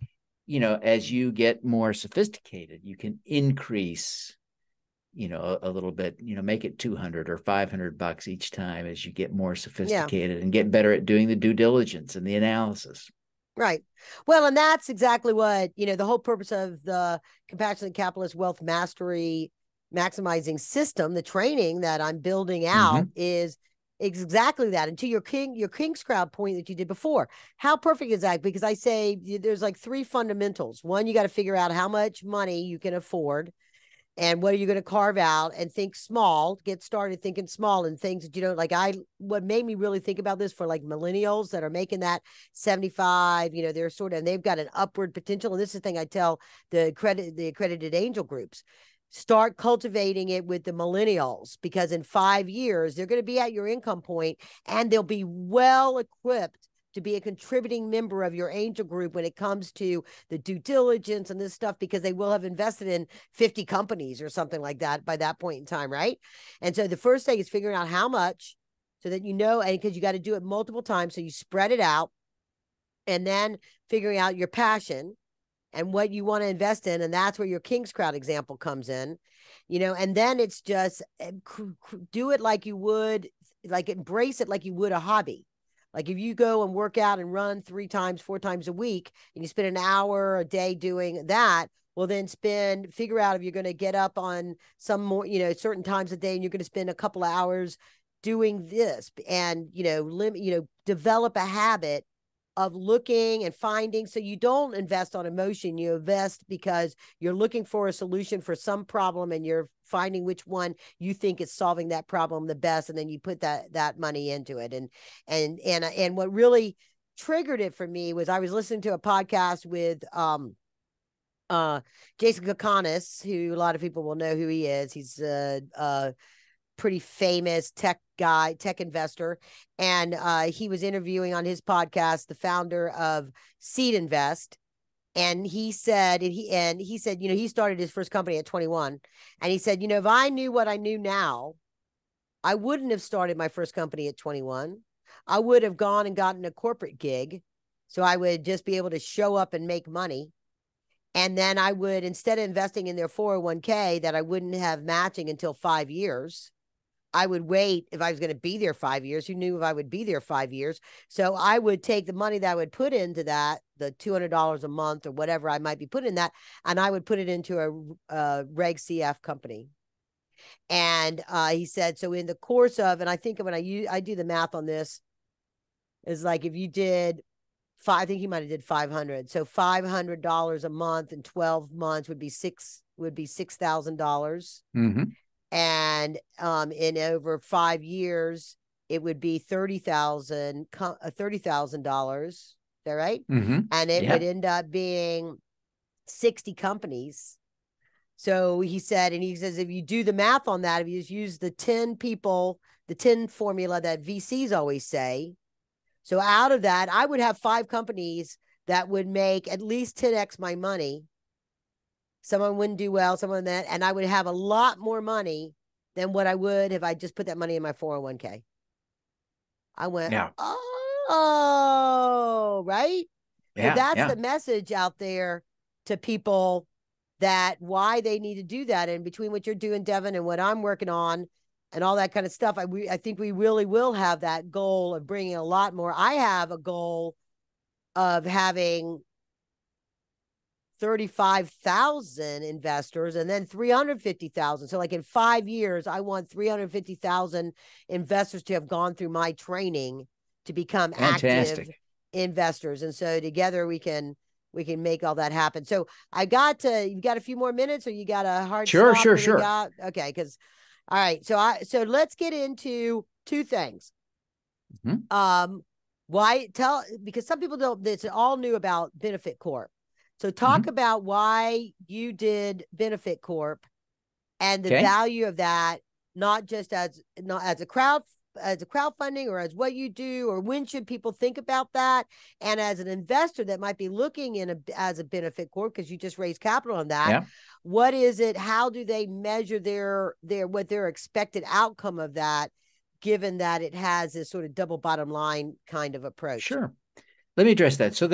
as you get more sophisticated, you can increase, a little bit, make it 200 or $500 each time as you get more sophisticated and get better at doing the due diligence and the analysis. Right. Well, and that's exactly what, the whole purpose of the Compassionate Capitalist Wealth Mastery Maximizing System, the training that I'm building out is exactly that. And to your King's Crowd point that you did before, how perfect is that? Because I say there's like 3 fundamentals. One, you got to figure out how much money you can afford and what are you going to carve out, and think small, get started thinking small and things that you don't like. What made me really think about this for like millennials that are making that 75, they're and they've got an upward potential. And this is the thing I tell the accredited angel groups, start cultivating it with the millennials, because in 5 years, they're going to be at your income point and they'll be well equipped to be a contributing member of your angel group when it comes to the due diligence and this stuff, because they will have invested in 50 companies or something like that by that point in time, right? And so the first thing is figuring out how much, so that and because you got to do it multiple times, so you spread it out, and then figuring out your passion and what you want to invest in, and that's where your King's Crowd example comes in, and then it's just do it like you would, like embrace it like you would a hobby. Like if you go and work out and run 3 times, 4 times a week, and you spend an hour a day doing that, well, then figure out if you're going to get up on some more, certain times a day, and you're going to spend a couple of hours doing this, and, develop a habit of looking and finding. So you don't invest on emotion, you invest because you're looking for a solution for some problem, and you're finding which one you think is solving that problem the best, and then you put that money into it. And what really triggered it for me was I was listening to a podcast with Jason Kokonis, who a lot of people will know who he is. He's a pretty famous tech investor. And he was interviewing on his podcast the founder of Seed Invest. And he said, he started his first company at 21. And he said, if I knew what I knew now, I wouldn't have started my first company at 21. I would have gone and gotten a corporate gig. So I would just be able to show up and make money. And then I would, instead of investing in their 401k that I wouldn't have matching until 5 years, I would wait. If I was going to be there 5 years, who knew if I would be there 5 years? So I would take the money that I would put into that, the $200 a month or whatever I might be putting in that, and I would put it into a Reg CF company. And he said, so in the course of, and I think when I do the math on this, is like if you did I think he might have did 500. So $500 a month in 12 months would be $6,000. And in over 5 years, it would be $30,000. Is that right? And it would end up being 60 companies. So he said, and he says, if you do the math on that, if you just use the 10 people, the 10 formula that VCs always say, so out of that, I would have 5 companies that would make at least 10x my money. Someone wouldn't do well, someone that, and I would have a lot more money than what I would if I just put that money in my 401k. I went, oh, right? So that's the message out there to people, that why they need to do that. And between what you're doing, Devin, and what I'm working on and all that kind of stuff, I think we really will have that goal of bringing a lot more. I have a goal of having 35,000 investors and then 350,000. So like in 5 years, I want 350,000 investors to have gone through my training to become active investors. And so together we can make all that happen. So you got a few more minutes, or you got a hard Sure, stop sure, that we sure. got? Okay, because all right. So let's get into two things. Mm-hmm. Because some people don't, it's all new about Benefit Corp. So talk Mm-hmm. about why you did Benefit Corp and the Okay. value of that, not just not as a crowdfunding, or as what you do, or when should people think about that, and as an investor that might be looking as a Benefit Corp, because you just raised capital on that. Yeah. What is it? How do they measure their expected outcome of that, given that it has this sort of double bottom line kind of approach? Sure. Let me address that. So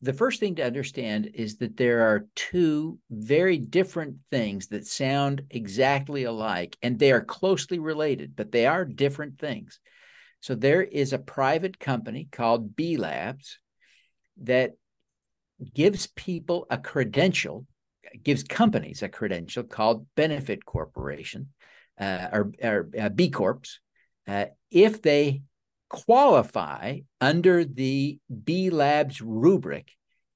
the first thing to understand is that there are two very different things that sound exactly alike, and they are closely related, but they are different things. So there is a private company called B Labs that gives people a credential, gives companies a credential called Benefit Corporation, or B Corps, if they qualify under the B Labs rubric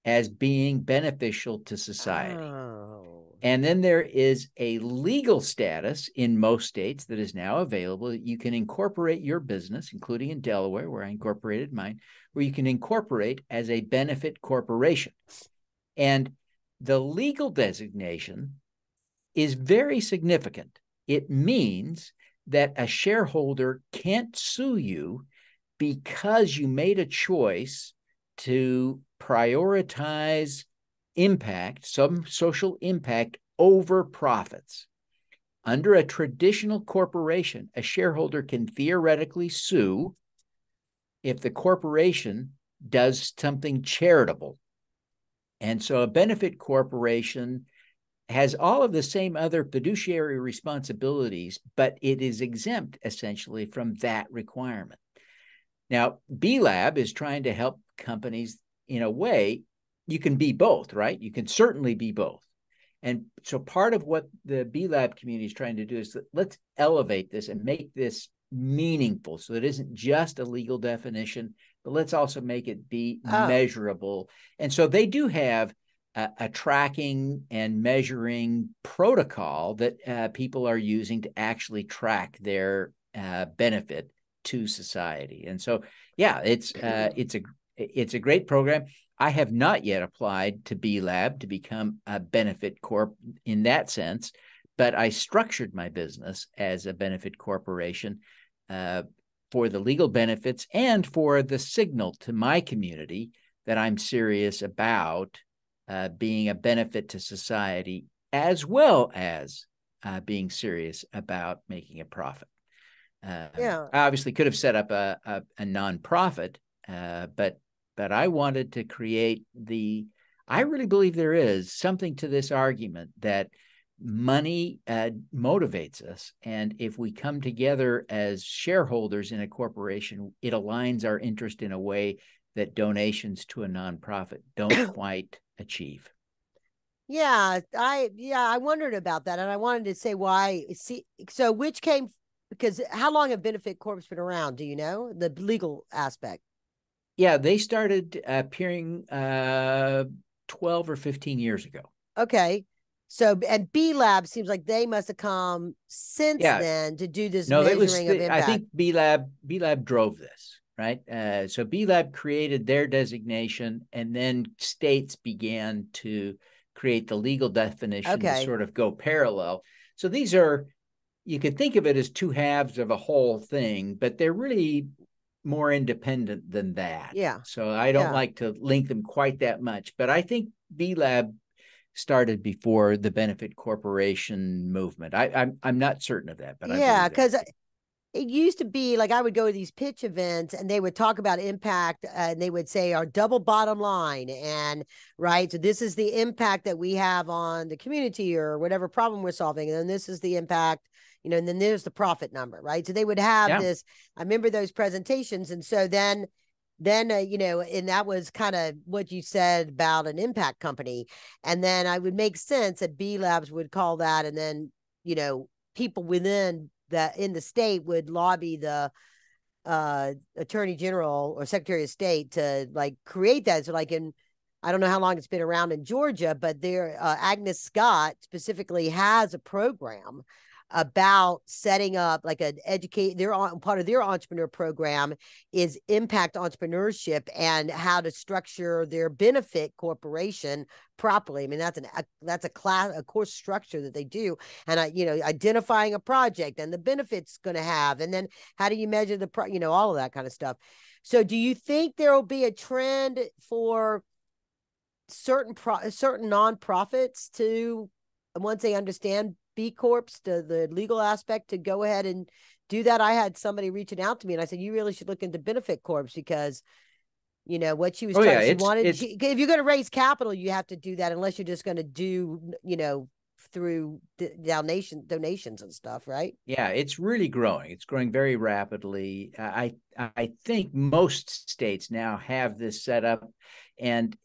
as being beneficial to society. Oh. And then there is a legal status in most states that is now available. You can incorporate your business, including in Delaware, where I incorporated mine, where you can incorporate as a benefit corporation. And the legal designation is very significant. It means that a shareholder can't sue you because you made a choice to prioritize impact, some social impact, over profits. Under a traditional corporation, a shareholder can theoretically sue if the corporation does something charitable. And so a benefit corporation has all of the same other fiduciary responsibilities, but it is exempt essentially from that requirement. Now, B Lab is trying to help companies in a way. You can be both, right? You can certainly be both. And so part of what the B Lab community is trying to do is let's elevate this and make this meaningful, so it isn't just a legal definition, but let's also make it be measurable. And so they do have a tracking and measuring protocol that people are using to actually track their benefit to society. And so, yeah, it's a great program. I have not yet applied to B Lab to become a benefit corp in that sense, but I structured my business as a benefit corporation for the legal benefits and for the signal to my community that I'm serious about being a benefit to society, as well as being serious about making a profit. Yeah. I obviously could have set up a nonprofit, but I wanted to create I really believe there is something to this argument that money motivates us. And if we come together as shareholders in a corporation, it aligns our interest in a way that donations to a nonprofit don't quite achieve. Yeah, I wondered about that, and I wanted to say why. So which came, because how long have Benefit Corps been around? Do you know the legal aspect? Yeah, they started appearing 12 or 15 years ago. Okay. So, and B Lab seems like they must have come since Yeah. then to do this No, that was measuring of I impact. think B Lab drove this, right? So B Lab created their designation, and then states began to create the legal definition to Okay. sort of go parallel. So these are, you could think of it as two halves of a whole thing, but they're really more independent than that. Yeah. So I don't like to link them quite that much, but I think B Lab started before the benefit corporation movement. I'm not certain of that, but I Yeah, believe that. because it used to be like I would go to these pitch events and they would talk about impact, and they would say our double bottom line, and right, so this is the impact that we have on the community or whatever problem we're solving, and then this is the impact, and then there's the profit number, right? So they would have this. I remember those presentations, and so then and that was kind of what you said about an impact company, and then I would make sense that B Labs would call that, and then people within that in the state would lobby the attorney general or secretary of state to like create that. So like in I don't know how long it's been around in Georgia, but there, Agnes Scott specifically has a program about setting up like an educate their part of their entrepreneur program is impact entrepreneurship and how to structure their benefit corporation properly. I mean, that's a course structure that they do. And identifying a project and the benefits going to have, and then how do you measure all of that kind of stuff. So do you think there will be a trend for certain nonprofits to, once they understand B Corps, the legal aspect, to go ahead and do that? I had somebody reaching out to me and I said, you really should look into benefit corps because, what she was trying, if you're going to raise capital, you have to do that unless you're just going to do, through donations and stuff, right? Yeah, it's really growing. It's growing very rapidly. I think most states now have this set up, and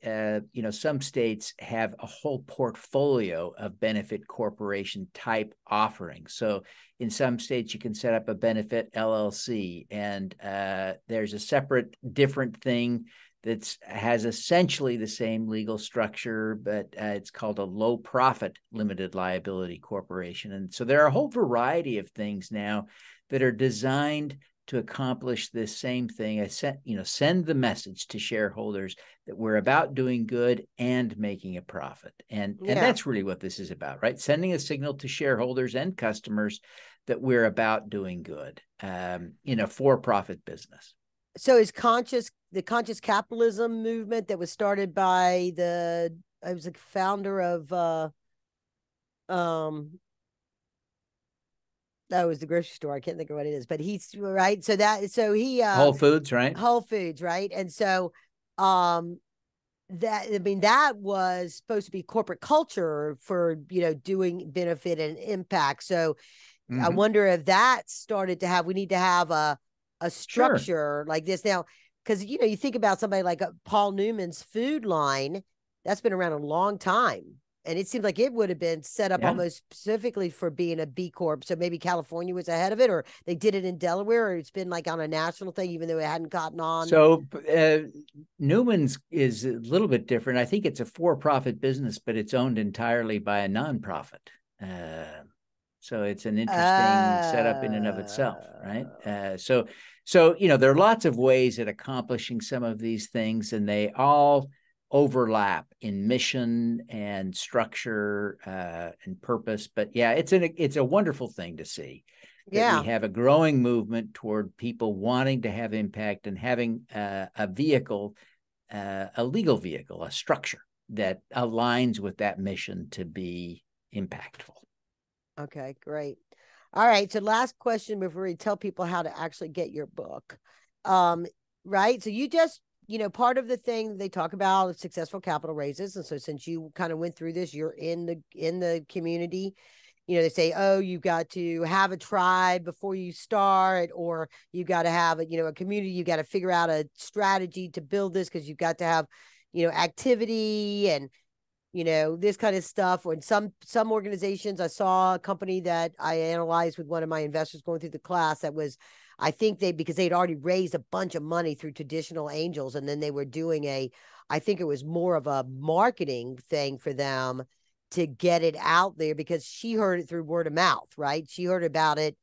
some states have a whole portfolio of benefit corporation type offerings. So in some states, you can set up a benefit LLC, and there's a separate, different thing that has essentially the same legal structure, but it's called a low profit limited liability corporation. And so there are a whole variety of things now that are designed to accomplish this same thing. Send the message to shareholders that we're about doing good and making a profit. And that's really what this is about, right? Sending a signal to shareholders and customers that we're about doing good in a for-profit business. So is the conscious capitalism movement that was started by I was a founder of that was the grocery store. I can't think of what it is, but he's right. So he Whole Foods, right? Whole Foods, right? And so that was supposed to be corporate culture for doing benefit and impact. So I wonder if that started to we need to have a structure like this now, because you think about somebody like Paul Newman's food line that's been around a long time, and it seems like it would have been set up almost specifically for being a B Corp. So maybe California was ahead of it, or they did it in Delaware, or it's been like on a national thing, even though it hadn't gotten on. So Newman's is a little bit different. I think it's a for-profit business, but it's owned entirely by a nonprofit. So it's an interesting setup in and of itself, right? So there are lots of ways at accomplishing some of these things, and they all overlap in mission and structure and purpose. But yeah, it's a wonderful thing to see that we have a growing movement toward people wanting to have impact and having a vehicle, a legal vehicle, a structure that aligns with that mission to be impactful. Okay, great. All right. So last question before we tell people how to actually get your book. Right. So you just, part of the thing they talk about is successful capital raises. And so since you kind of went through this, you're in the community, they say, oh, you got to have a tribe before you start, or you got to have a community. You got to figure out a strategy to build this, because you've got to have, activity and, this kind of stuff. Or in some organizations, I saw a company that I analyzed with one of my investors going through the class that was, I think because they'd already raised a bunch of money through traditional angels, and then they were doing I think it was more of a marketing thing for them to get it out there, because she heard it through word of mouth, right? She heard about it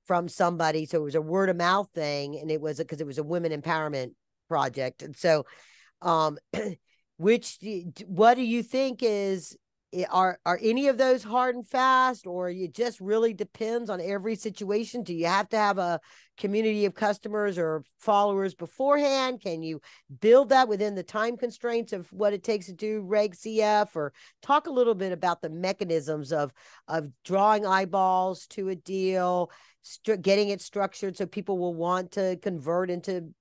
from somebody. So it was a word of mouth thing, and it was because it was a women empowerment project. And so, what do you think are any of those hard and fast, or it just really depends on every situation? Do you have to have a community of customers or followers beforehand? Can you build that within the time constraints of what it takes to do Reg CF? Or talk a little bit about the mechanisms of drawing eyeballs to a deal, getting it structured so people will want to convert into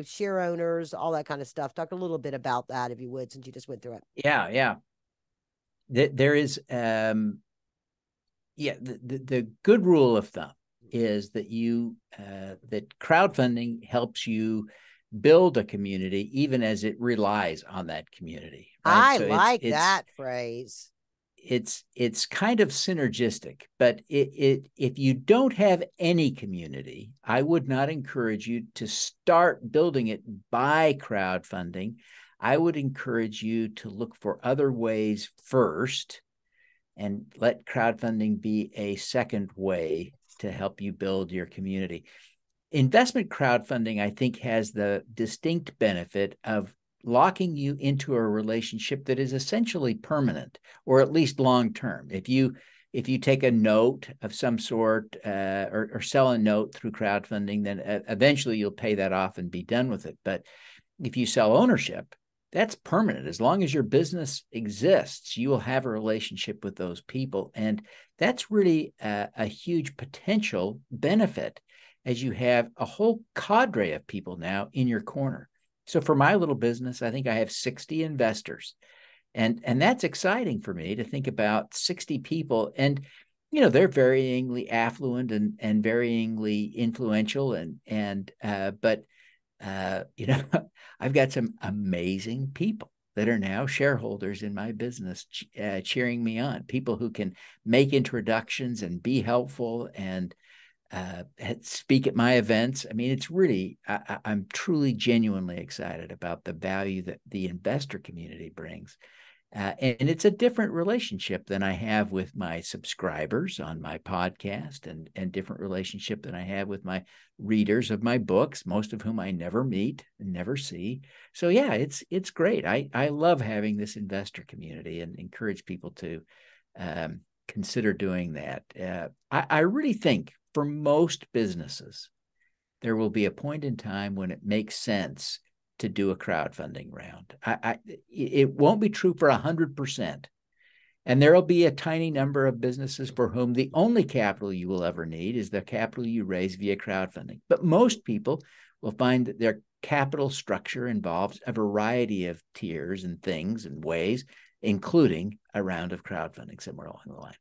share owners, all that kind of stuff. Talk a little bit about that, if you would, since you just went through it. Yeah. There is, the good rule of thumb is that that crowdfunding helps you build a community, even as it relies on that community. Right? I like that phrase. It's kind of synergistic, but if you don't have any community, I would not encourage you to start building it by crowdfunding. I would encourage you to look for other ways first and let crowdfunding be a second way to help you build your community. Investment crowdfunding, I think, has the distinct benefit of locking you into a relationship that is essentially permanent, or at least long-term. If you take a note of some sort or sell a note through crowdfunding, then eventually you'll pay that off and be done with it. But if you sell ownership, that's permanent. As long as your business exists, you will have a relationship with those people. And that's really a huge potential benefit, as you have a whole cadre of people now in your corner. So for my little business, I think I have 60 investors. And that's exciting for me to think about 60 people. And, you know, they're varyingly affluent and varyingly influential. But you know, I've got some amazing people that are now shareholders in my business, cheering me on, people who can make introductions and be helpful and speak at my events. I mean, it's really, I'm truly genuinely excited about the value that the investor community brings. And it's a different relationship than I have with my subscribers on my podcast, and different relationship than I have with my readers of my books, most of whom I never meet and never see. So yeah, it's great. I love having this investor community and encourage people to consider doing that. I really think for most businesses, there will be a point in time when it makes sense to do a crowdfunding round. It won't be true for 100%. And there'll be a tiny number of businesses for whom the only capital you will ever need is the capital you raise via crowdfunding. But most people will find that their capital structure involves a variety of tiers and things and ways, including a round of crowdfunding somewhere along the line.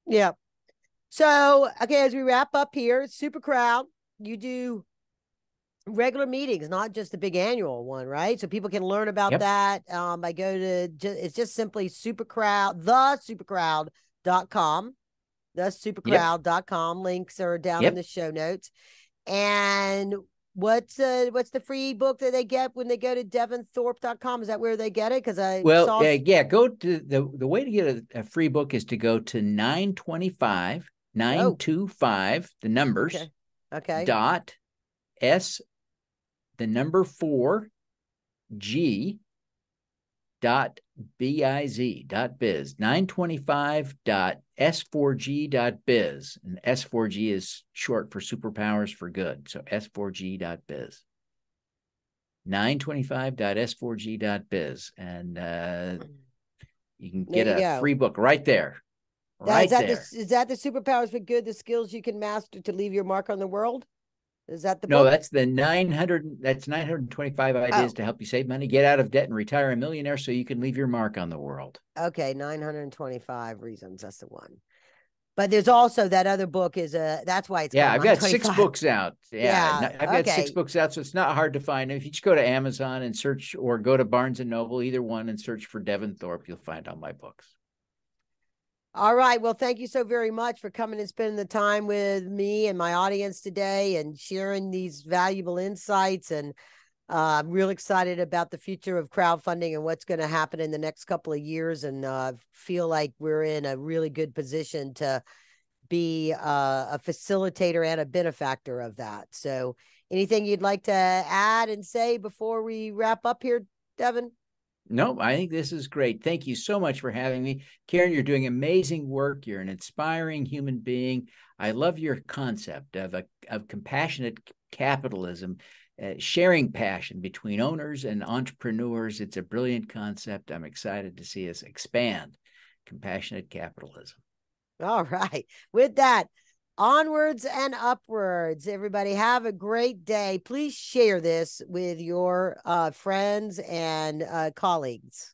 Yeah. So, okay, as we wrap up here, Super Crowd, you do regular meetings, not just the big annual one, right? So people can learn about that. I go to, it's just simply thesupercrowd.com, thesupercrowd.com. Links are down in the show notes. And what's the free book that they get when they go to devinthorpe.com? Is that where they get it? Because go to the way to get a free book is to go to 925 the numbers dot s the number 4 g dot biz 925.s4g.biz, and S4G is short for superpowers for good, so s4g.biz, 925.s4g.biz, and you can get a free book right there. Is that the superpowers for good, the skills you can master to leave your mark on the world? Is that the book? No, that's the 925 ideas to help you save money, get out of debt, and retire a millionaire so you can leave your mark on the world. Okay, 925 reasons. That's the one. But there's also that other book that's why it's called I've got 6 books out. I've got 6 books out, so it's not hard to find. If you just go to Amazon and search, or go to Barnes and Noble, either one, and search for Devin Thorpe, you'll find all my books. All right. Well, thank you so very much for coming and spending the time with me and my audience today and sharing these valuable insights. And I'm real excited about the future of crowdfunding and what's going to happen in the next couple of years. And feel like we're in a really good position to be a facilitator and a benefactor of that. So anything you'd like to add and say before we wrap up here, Devin? No, I think this is great. Thank you so much for having me. Karen, you're doing amazing work. You're an inspiring human being. I love your concept of compassionate capitalism, sharing passion between owners and entrepreneurs. It's a brilliant concept. I'm excited to see us expand compassionate capitalism. All right. With that, onwards and upwards. Everybody have a great day. Please share this with your friends and colleagues.